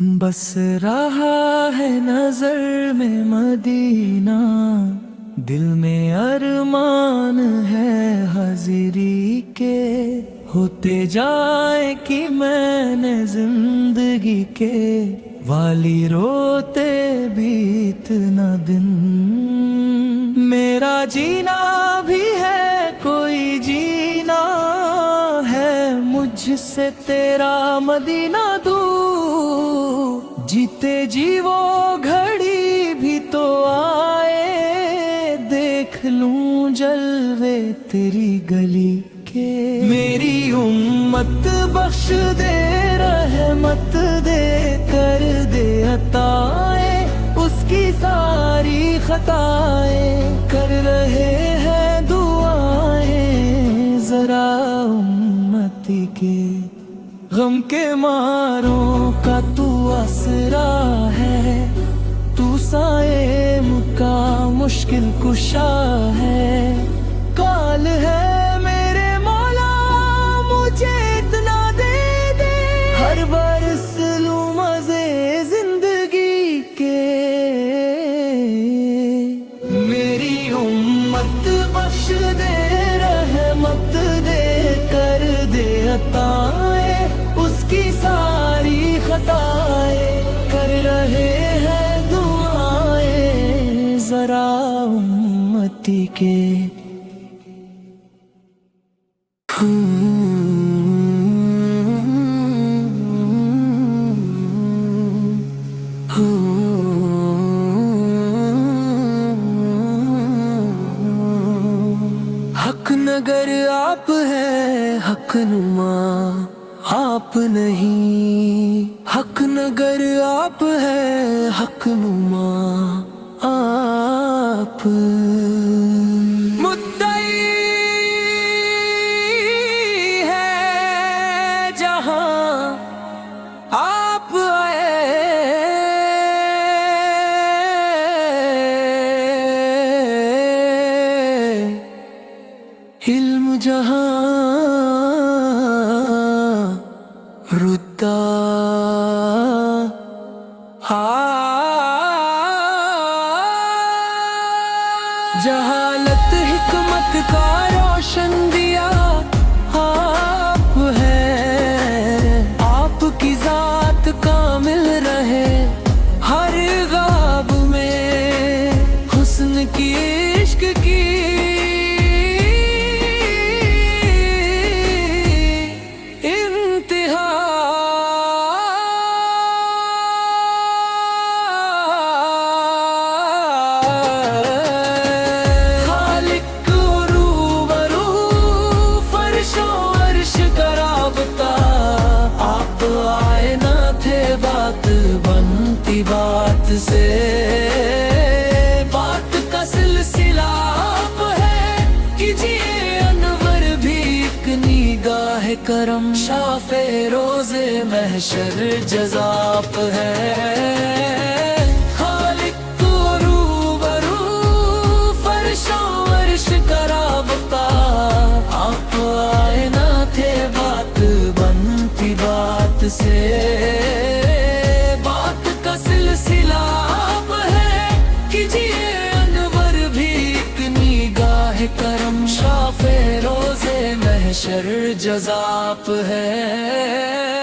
بس رہا ہے نظر میں مدینہ، دل میں ارمان ہے حاضری کے، ہوتے جائے کہ میں نے زندگی کے والی روتے بیت نہ دن، میرا جینا بھی ہے کوئی جینا ہے، مجھ سے تیرا مدینہ دور، جیتے جی وہ گھڑی بھی تو آئے، دیکھ لوں جلوے تیری گلی کے، میری امت بخش دے رحمت دے کر دے عطائیں، اس کی ساری خطائیں کر رہے ہیں دعائیں، ذرا امتی کے غم کے ماروں کا تو آسرا ہے، تو سائے کا مشکل کشا ہے، کال ہے میرے مولا مجھے اتنا دے دے، ہر برس لوں مزے زندگی کے، میری امت بخش دے رحمت دے کر دے عطائیں، اس کی ساری خطائیں کر رہے ہیں دعائیں، ذرا امتی کے حق نگر آپ ہے حق نما آپ نہیں، حق نگر آپ ہے حق نما آپ، مدعی ہے جہاں آپ آئے، علم جہاں رتا جہالت حکمت کا روشن دیا آپ ہے، آپ کی ذات کامل رہے ہر غاب میں، حسن کی عشق کی بنتی بات سے بات کا سلسلہ آپ ہے، کیجیے انور بھی ایک نگاہ کرم، شاف روز محشر جزاپ ہے، خالق کو روبرو فرش و عرش کا رابطہ، آپ آئے نہ تھے بات بنتی بات سے، سلسلہ آپ ہے، کیجیے انور بھی ایک نگاہ کرم، شاف روز محشر جزاپ ہے۔